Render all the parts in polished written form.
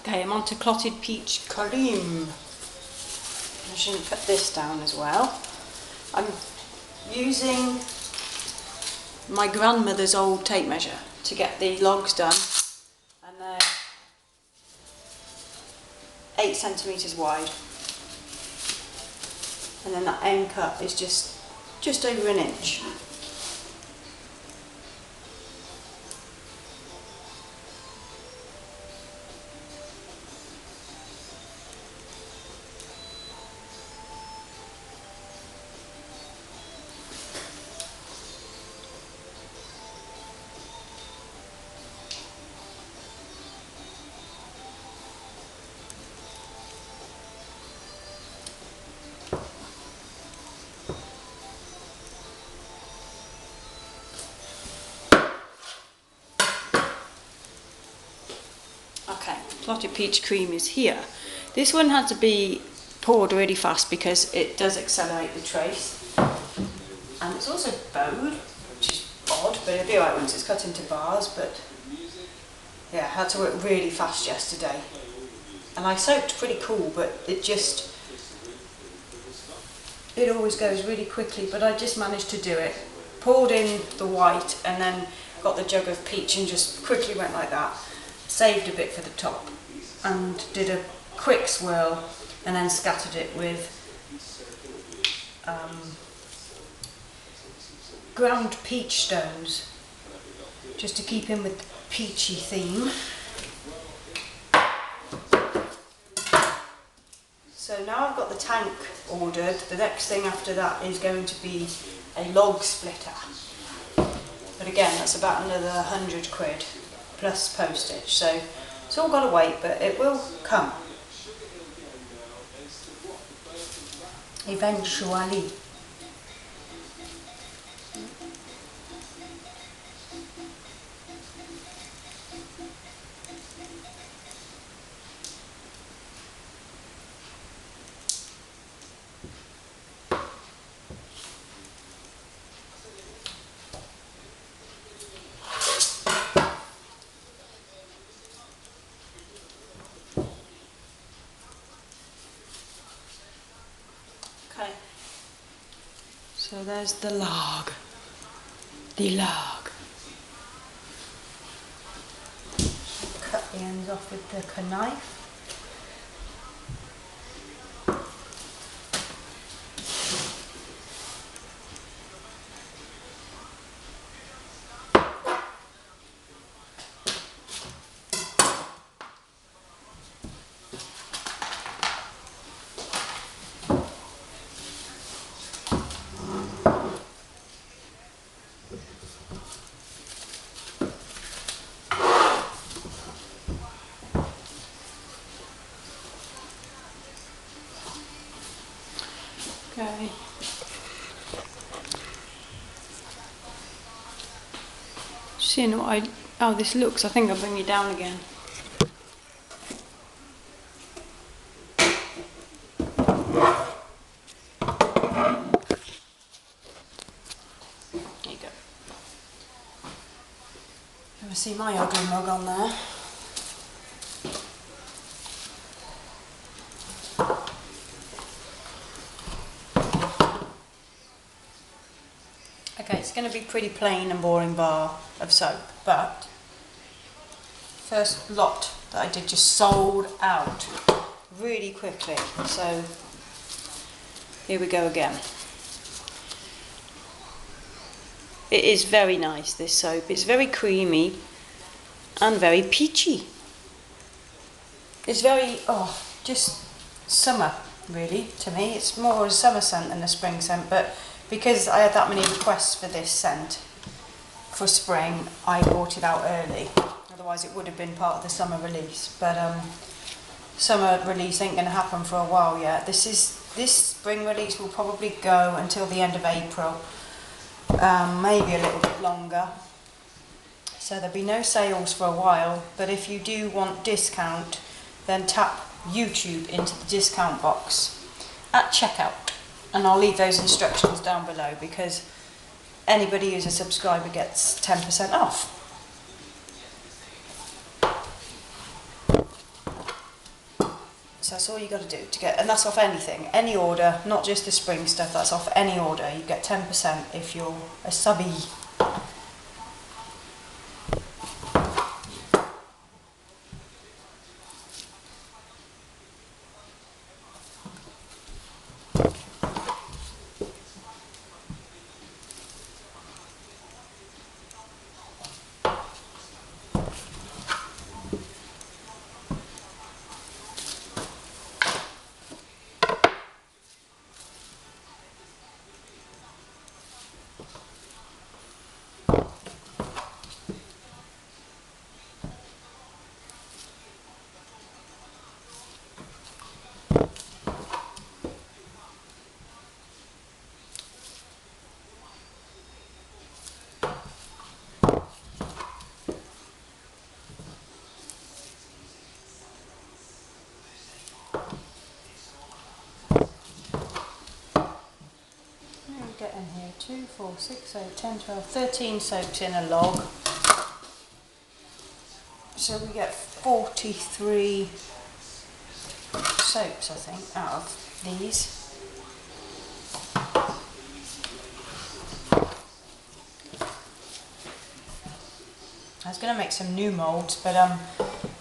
Okay, I'm on to Clotted Peach Cream. I shouldn't put this down as well. I'm using my grandmother's old tape measure to get the logs done, and they're 8 centimetres wide, and then that end cut is just over an inch. Okay, Clotted Peach Cream is here. This one had to be poured really fast because it does accelerate the trace. And it's also bowed, which is odd, but it'll be alright once it's cut into bars. But yeah, I had to work really fast yesterday. And I soaked pretty cool, but it always goes really quickly, but I just managed to do it. Poured in the white and then got the jug of peach and just quickly went like that. Saved a bit for the top and did a quick swirl and then scattered it with ground peach stones just to keep in with the peachy theme. So now I've got the tank ordered. The next thing after that is going to be a log splitter, but again that's about another 100 quid plus postage, so it's all got to wait, but it will come eventually. Okay, so there's the log. Cut the ends off with the knife. Okay. Seeing how this looks, I think I'll bring you down again. There you go. Ever see my ugly mug on there? Okay, it's going to be pretty plain and boring bar of soap, but first lot that I did just sold out really quickly, so here we go again. It is very nice, this soap. It's very creamy and very peachy. It's very, just summer really to me. It's more a summer scent than a spring scent, but because I had that many requests for this scent for spring, I brought it out early. Otherwise it would have been part of the summer release, but summer release ain't going to happen for a while yet. This spring release will probably go until the end of April, maybe a little bit longer. So there'll be no sales for a while, but if you do want discount, then tap YouTube into the discount box at checkout. And I'll leave those instructions down below because anybody who's a subscriber gets 10% off. So that's all you got to do to get, and that's off anything, any order, not just the spring stuff, that's off any order. You get 10% if you're a subby. Get in here 2, 4, 6, 8, 10, 12, 13 soaps in a log. So we get 43 soaps, I think, out of these. I was going to make some new moulds, but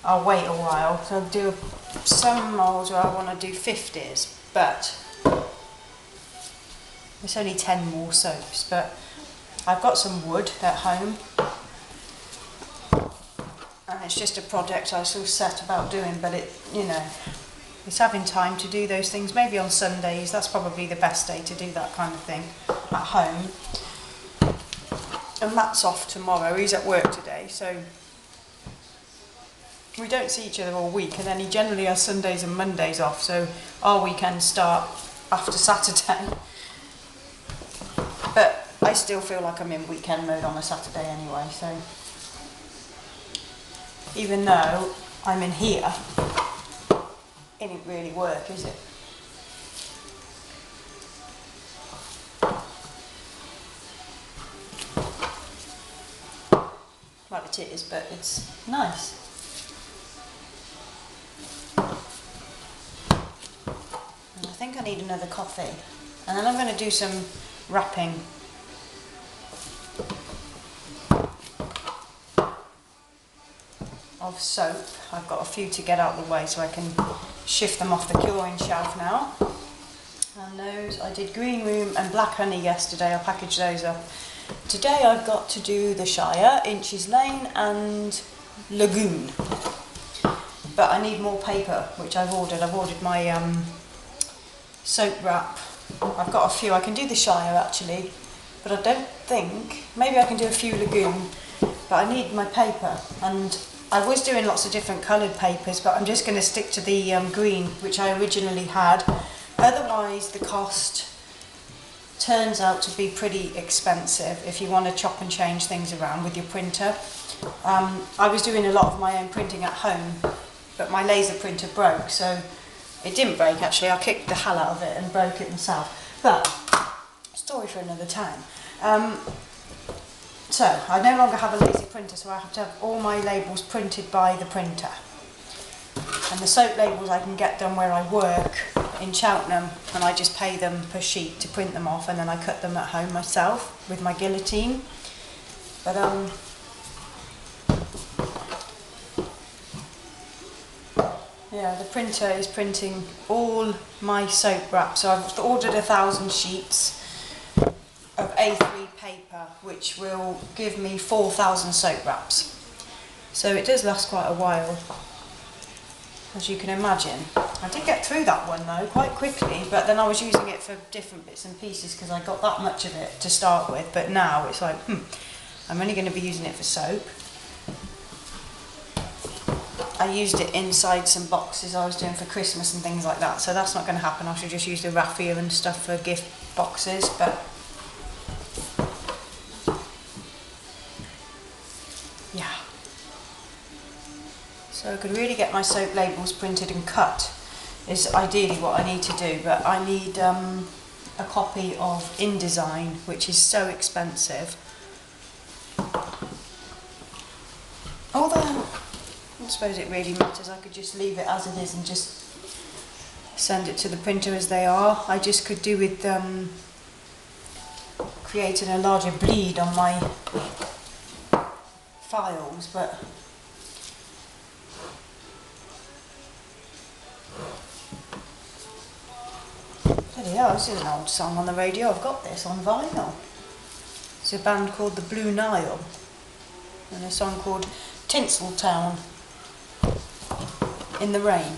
I'll wait a while. So I'll do some moulds where I want to do 50s, but it's only 10 more soaps. But I've got some wood at home, and it's just a project I sort of set about doing, but it, you know, it's having time to do those things. Maybe on Sundays, that's probably the best day to do that kind of thing at home. And Matt's off tomorrow, he's at work today, so we don't see each other all week, and then he generally has Sundays and Mondays off, so our weekends start after Saturday. But I still feel like I'm in weekend mode on a Saturday anyway, so even though I'm in here, it ain't really work, is it? Well, it is, but it's nice. And I think I need another coffee. And then I'm going to do some wrapping. Of soap. I've got a few to get out of the way so I can shift them off the curing shelf now. And those, I did Green Room and Black Honey yesterday, I'll package those up. Today I've got to do the Shire, Inches Lane and Lagoon. But I need more paper, which I've ordered. I've ordered my soap wrap. I've got a few. I can do the Shire actually, but I don't think, maybe I can do a few Lagoon, but I need my paper. And I was doing lots of different coloured papers, but I'm just going to stick to the green, which I originally had. Otherwise, the cost turns out to be pretty expensive if you want to chop and change things around with your printer. I was doing a lot of my own printing at home, but my laser printer broke, so it didn't break actually. I kicked the hell out of it and broke it myself. But, story for another time. So, I no longer have a laser printer, so I have to have all my labels printed by the printer. And the soap labels I can get done where I work in Cheltenham, and I just pay them per sheet to print them off, and then I cut them at home myself with my guillotine. But yeah, the printer is printing all my soap wrap. So I've ordered 1,000 sheets of A3 paper, which will give me 4,000 soap wraps. So it does last quite a while, as you can imagine. I did get through that one though quite quickly, but then I was using it for different bits and pieces because I got that much of it to start with, but now it's like, I'm only going to be using it for soap. I used it inside some boxes I was doing for Christmas and things like that, so that's not going to happen. I should just use the raffia and stuff for gift boxes, but yeah. So I could really get my soap labels printed and cut is ideally what I need to do, but I need a copy of InDesign, which is so expensive. Although, I don't suppose it really matters, I could just leave it as it is and just send it to the printer as they are. I just could do with creating a larger bleed on my files, but bloody hell, this is an old song on the radio. I've got this on vinyl. It's a band called the Blue Nile and a song called Tinseltown in the Rain.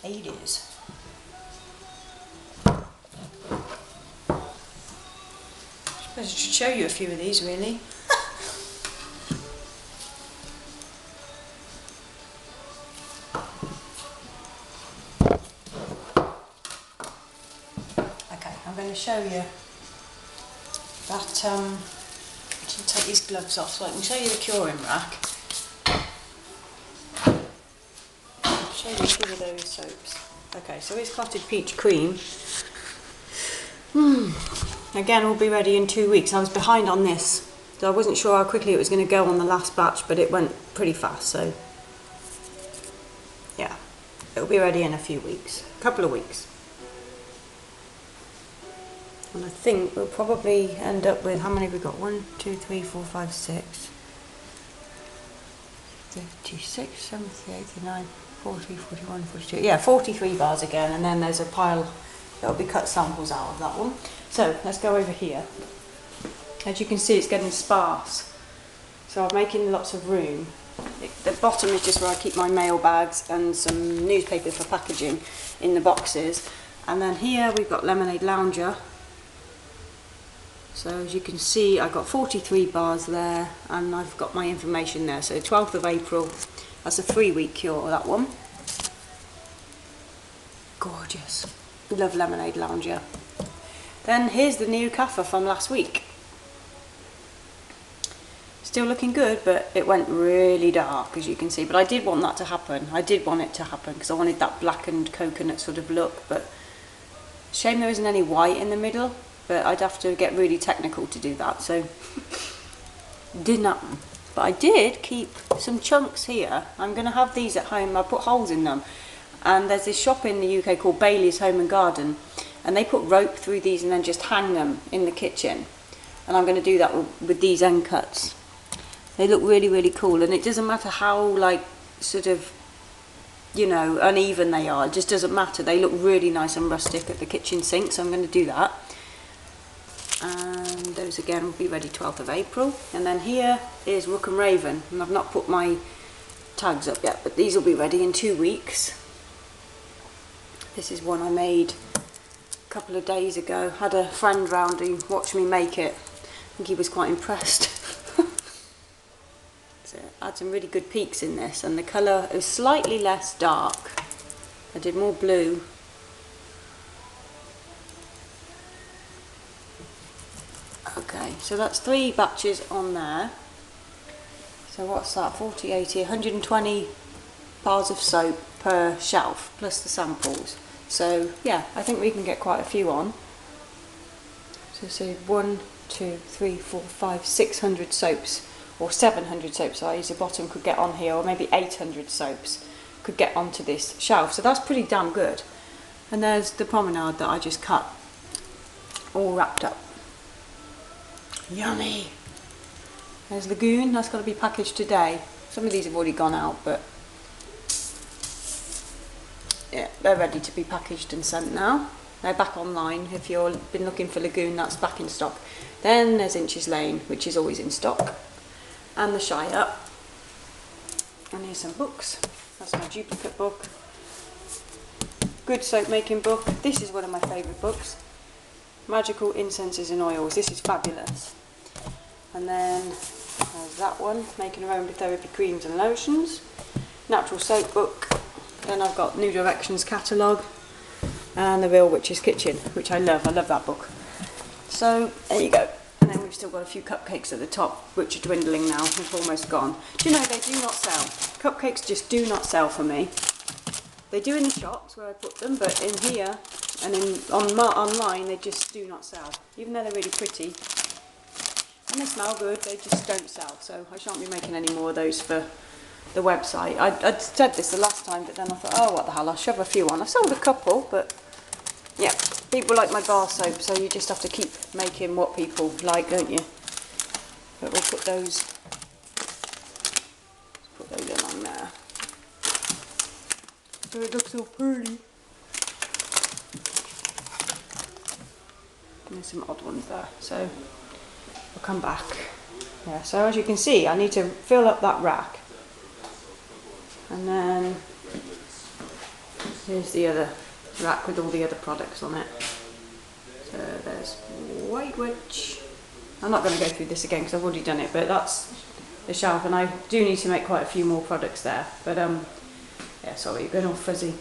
'80s. I should show you a few of these really. Okay, I'm going to show you that, I should take these gloves off so I can show you the curing rack. I'll show you a few of those soaps. Okay, so it's Clotted Peach Cream. Again, will be ready in 2 weeks. I was behind on this, so I wasn't sure how quickly it was going to go on the last batch, but it went pretty fast, so yeah, it'll be ready in a few weeks, a couple of weeks. And I think we'll probably end up with, how many have we got? 1, 2, 3, 4, 5, 6, 36, 70, 89, 40, 41, 42, yeah, 43 bars again, and then there's a pile that'll be cut samples out of that one. So let's go over here. As you can see, it's getting sparse, so I'm making lots of room. The bottom is just where I keep my mail bags and some newspaper for packaging in the boxes, and then here we've got Lemonade Lounger. So as you can see, I've got 43 bars there, and I've got my information there. So 12th of April, that's a 3-week cure, that one. Gorgeous. Love Lemonade Lounger. Then here's the new Kaffa from last week. Still looking good, but it went really dark, as you can see. But I did want that to happen. I did want it to happen because I wanted that blackened coconut sort of look. But shame there isn't any white in the middle. But I'd have to get really technical to do that. So didn't happen. But I did keep some chunks here. I'm going to have these at home. I put holes in them. And there's this shop in the UK called Bailey's Home and Garden, and they put rope through these and then just hang them in the kitchen. And I'm going to do that with these end cuts. They look really, really cool, and it doesn't matter how, like, sort of, you know, uneven they are. It just doesn't matter. They look really nice and rustic at the kitchen sink, so I'm going to do that. And those again will be ready 12th of April. And then here is Rook and Raven, and I've not put my tags up yet, but these will be ready in 2 weeks. This is one I made a couple of days ago. Had a friend round who watched me make it. I think he was quite impressed. So I had some really good peaks in this, and the colour is slightly less dark. I did more blue. Okay, so that's 3 batches on there. So what's that? 40, 80, 120 bars of soap per shelf, plus the samples. So yeah, I think we can get quite a few on. So 1, 2, 3, 4, 5, 600 soaps, or 700 soaps I use the bottom could get on here, or maybe 800 soaps could get onto this shelf. So that's pretty damn good. And there's the promenade that I just cut, all wrapped up. Yummy. There's Lagoon, that's got to be packaged today. Some of these have already gone out, but yeah, they're ready to be packaged and sent now. They're back online. If you've been looking for Lagoon, that's back in stock. Then there's Inches Lane, which is always in stock. And the Shire. And here's some books. That's my duplicate book. Good soap making book. This is one of my favourite books. Magical Incenses and Oils. This is fabulous. And then there's that one, Making Aromatherapy Creams and Lotions. Natural Soap book. Then I've got New Directions catalogue and The Real Witch's Kitchen, which I love. I love that book. So there you go. And then we've still got a few cupcakes at the top, which are dwindling now. They've almost gone. Do you know, they do not sell. Cupcakes just do not sell for me. They do in the shops where I put them, but in here, and online they just do not sell, even though they're really pretty and they smell good. They just don't sell, so I shan't be making any more of those for the website. I'd said this the last time, but then I thought, oh, what the hell, I'll shove a few on. I've sold a couple, but yeah, people like my bar soap, so you just have to keep making what people like, don't you? But we'll put those in on there. So it looks so pretty. And there's some odd ones there, so we'll come back. Yeah, so as you can see, I need to fill up that rack. And then here's the other rack with all the other products on it. So there's White Witch. I'm not going to go through this again because I've already done it, but that's the shelf, and I do need to make quite a few more products there. But yeah, sorry, you're going all fuzzy.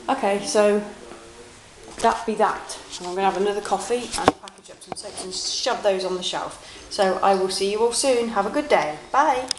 Okay, so that be that. And I'm going to have another coffee and package up some soaps and shove those on the shelf. So I will see you all soon. Have a good day. Bye.